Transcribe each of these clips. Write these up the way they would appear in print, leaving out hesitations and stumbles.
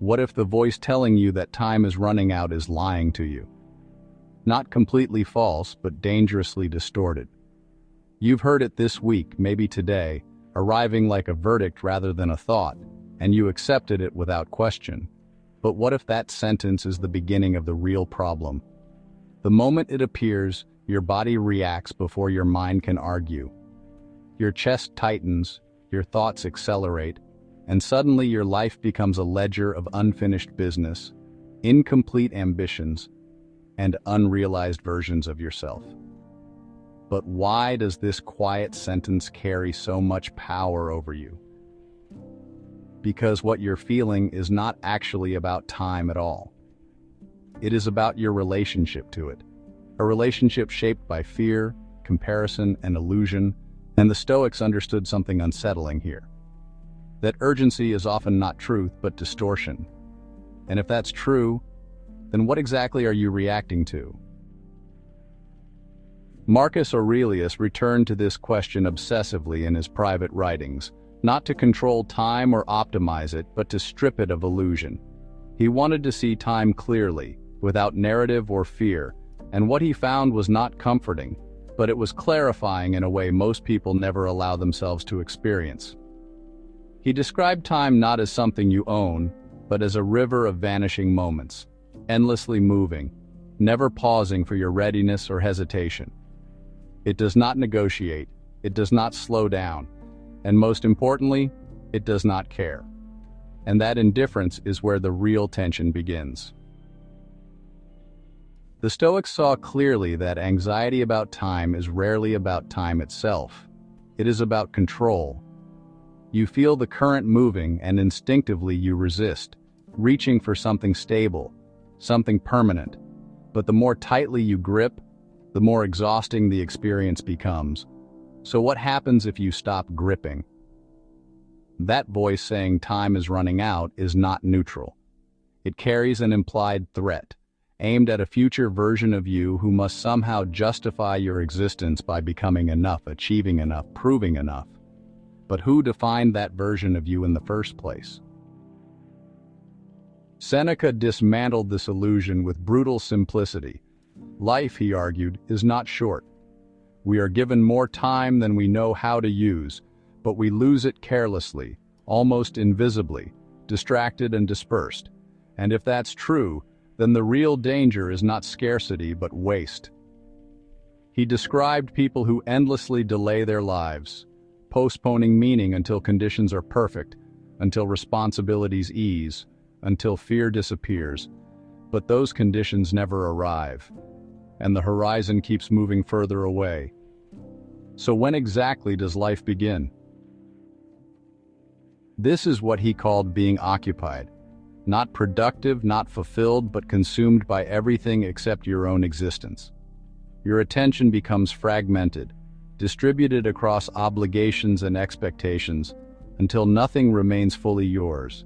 What if the voice telling you that time is running out is lying to you? Not completely false, but dangerously distorted. You've heard it this week, maybe today, arriving like a verdict rather than a thought, and you accepted it without question. But what if that sentence is the beginning of the real problem? The moment it appears, your body reacts before your mind can argue. Your chest tightens, your thoughts accelerate, and suddenly your life becomes a ledger of unfinished business, incomplete ambitions, and unrealized versions of yourself. But why does this quiet sentence carry so much power over you? Because what you're feeling is not actually about time at all. It is about your relationship to it, a relationship shaped by fear, comparison, and illusion, and the Stoics understood something unsettling here. That urgency is often not truth, but distortion. And if that's true, then what exactly are you reacting to? Marcus Aurelius returned to this question obsessively in his private writings, not to control time or optimize it, but to strip it of illusion. He wanted to see time clearly, without narrative or fear, and what he found was not comforting, but it was clarifying in a way most people never allow themselves to experience. He described time not as something you own, but as a river of vanishing moments, endlessly moving, never pausing for your readiness or hesitation. It does not negotiate, it does not slow down, and most importantly, it does not care. And that indifference is where the real tension begins. The Stoics saw clearly that anxiety about time is rarely about time itself. It is about control. You feel the current moving and instinctively you resist, reaching for something stable, something permanent. But the more tightly you grip, the more exhausting the experience becomes. So what happens if you stop gripping? That voice saying time is running out is not neutral. It carries an implied threat, aimed at a future version of you who must somehow justify your existence by becoming enough, achieving enough, proving enough. But who defined that version of you in the first place? Seneca dismantled this illusion with brutal simplicity. Life, he argued, is not short. We are given more time than we know how to use, but we lose it carelessly, almost invisibly, distracted and dispersed. And if that's true, then the real danger is not scarcity but waste. He described people who endlessly delay their lives, postponing meaning until conditions are perfect, until responsibilities ease, until fear disappears. But those conditions never arrive, and the horizon keeps moving further away. So when exactly does life begin? This is what he called being occupied. Not productive, not fulfilled, but consumed by everything except your own existence. Your attention becomes fragmented, distributed across obligations and expectations, until nothing remains fully yours.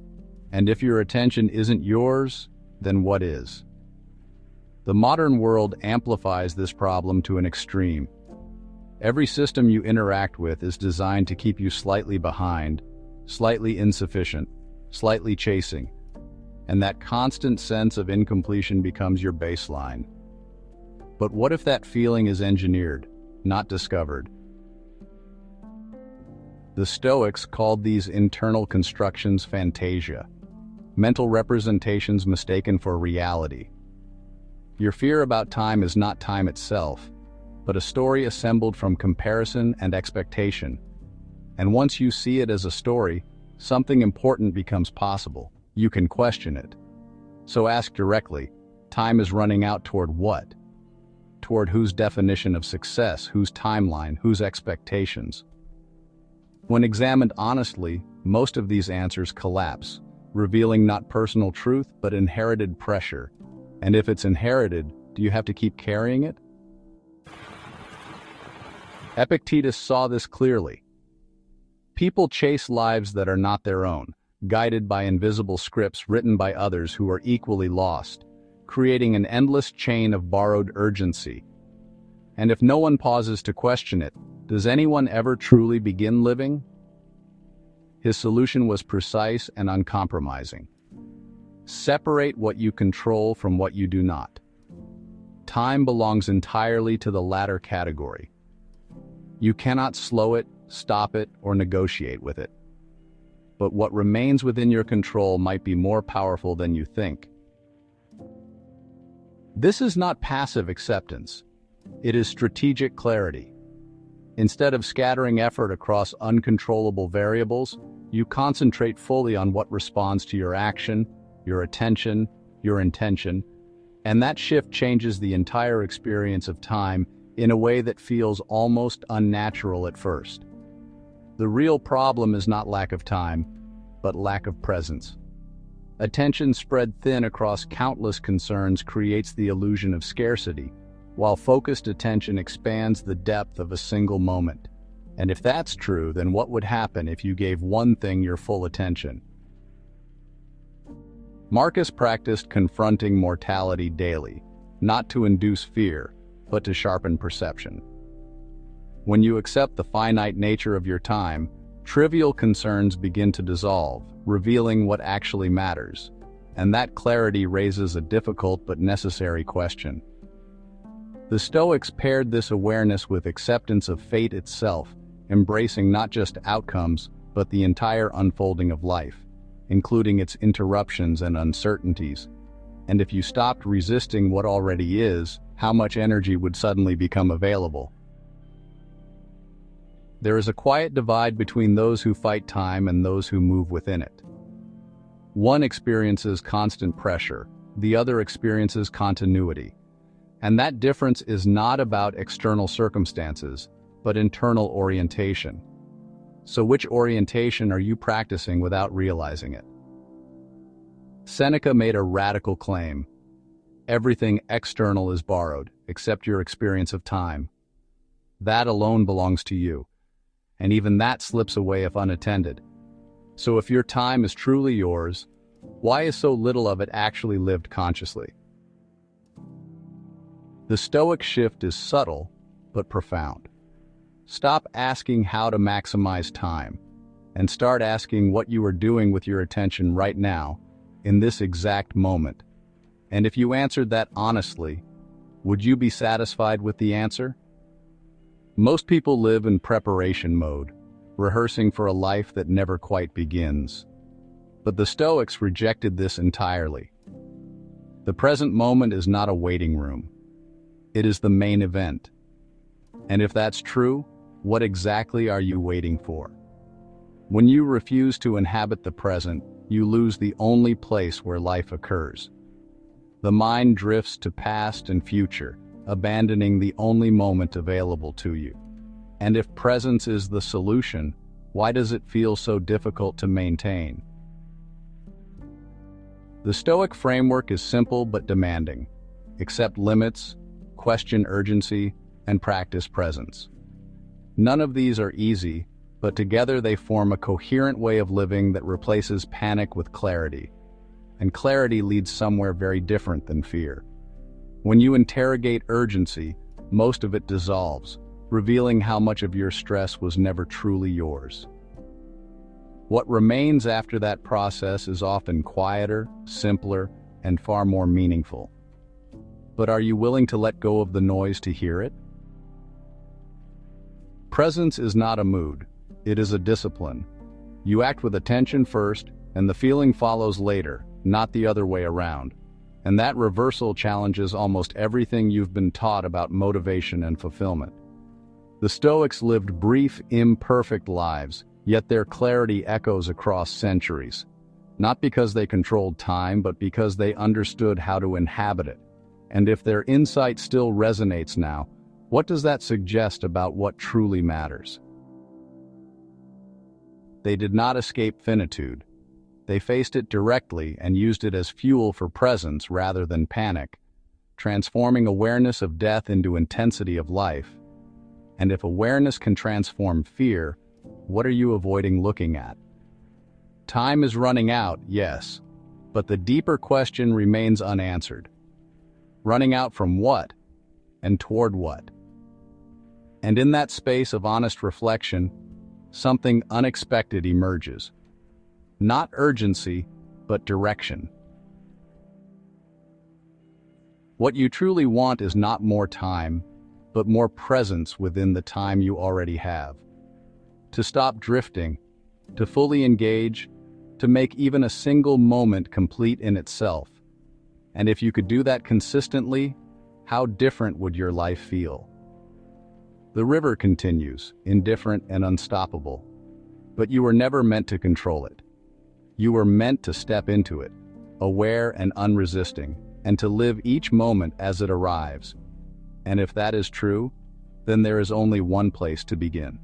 And if your attention isn't yours, then what is? The modern world amplifies this problem to an extreme. Every system you interact with is designed to keep you slightly behind, slightly insufficient, slightly chasing, and that constant sense of incompletion becomes your baseline. But what if that feeling is engineered, not discovered? The Stoics called these internal constructions Fantasia, mental representations mistaken for reality. Your fear about time is not time itself, but a story assembled from comparison and expectation. And once you see it as a story, something important becomes possible. You can question it. So ask directly, time is running out toward what? Toward whose definition of success, whose timeline, whose expectations? When examined honestly, most of these answers collapse, revealing not personal truth, but inherited pressure. And if it's inherited, do you have to keep carrying it? Epictetus saw this clearly. People chase lives that are not their own, guided by invisible scripts written by others who are equally lost, creating an endless chain of borrowed urgency. And if no one pauses to question it, does anyone ever truly begin living? His solution was precise and uncompromising. Separate what you control from what you do not. Time belongs entirely to the latter category. You cannot slow it, stop it, or negotiate with it. But what remains within your control might be more powerful than you think. This is not passive acceptance. It is strategic clarity. Instead of scattering effort across uncontrollable variables, you concentrate fully on what responds to your action, your attention, your intention, and that shift changes the entire experience of time in a way that feels almost unnatural at first. The real problem is not lack of time, but lack of presence. Attention spread thin across countless concerns creates the illusion of scarcity, while focused attention expands the depth of a single moment. And if that's true, then what would happen if you gave one thing your full attention? Marcus practiced confronting mortality daily, not to induce fear, but to sharpen perception. When you accept the finite nature of your time, trivial concerns begin to dissolve, revealing what actually matters, and that clarity raises a difficult but necessary question. The Stoics paired this awareness with acceptance of fate itself, embracing not just outcomes, but the entire unfolding of life, including its interruptions and uncertainties. And if you stopped resisting what already is, how much energy would suddenly become available? There is a quiet divide between those who fight time and those who move within it. One experiences constant pressure, the other experiences continuity. And that difference is not about external circumstances, but internal orientation. So which orientation are you practicing without realizing it? Seneca made a radical claim. Everything external is borrowed, except your experience of time. That alone belongs to you, and even that slips away if unattended. So if your time is truly yours, why is so little of it actually lived consciously? The Stoic shift is subtle, but profound. Stop asking how to maximize time, and start asking what you are doing with your attention right now, in this exact moment. And if you answered that honestly, would you be satisfied with the answer? Most people live in preparation mode, rehearsing for a life that never quite begins. But the Stoics rejected this entirely. The present moment is not a waiting room. It is the main event. And if that's true, what exactly are you waiting for? When you refuse to inhabit the present, you lose the only place where life occurs. The mind drifts to past and future, abandoning the only moment available to you. And if presence is the solution, why does it feel so difficult to maintain? The Stoic framework is simple but demanding. Accept limits, question urgency, and practice presence. None of these are easy, but together they form a coherent way of living that replaces panic with clarity. And clarity leads somewhere very different than fear. When you interrogate urgency, most of it dissolves, revealing how much of your stress was never truly yours. What remains after that process is often quieter, simpler, and far more meaningful. But are you willing to let go of the noise to hear it? Presence is not a mood, it is a discipline. You act with attention first, and the feeling follows later, not the other way around. And that reversal challenges almost everything you've been taught about motivation and fulfillment. The Stoics lived brief, imperfect lives, yet their clarity echoes across centuries. Not because they controlled time, but because they understood how to inhabit it. And if their insight still resonates now, what does that suggest about what truly matters? They did not escape finitude. They faced it directly and used it as fuel for presence rather than panic, transforming awareness of death into intensity of life. And if awareness can transform fear, what are you avoiding looking at? Time is running out, yes, but the deeper question remains unanswered. Running out from what? And toward what? And in that space of honest reflection, something unexpected emerges. Not urgency, but direction. What you truly want is not more time, but more presence within the time you already have. To stop drifting, to fully engage, to make even a single moment complete in itself. And if you could do that consistently, how different would your life feel? The river continues, indifferent and unstoppable. But you were never meant to control it. You were meant to step into it, aware and unresisting, and to live each moment as it arrives. And if that is true, then there is only one place to begin.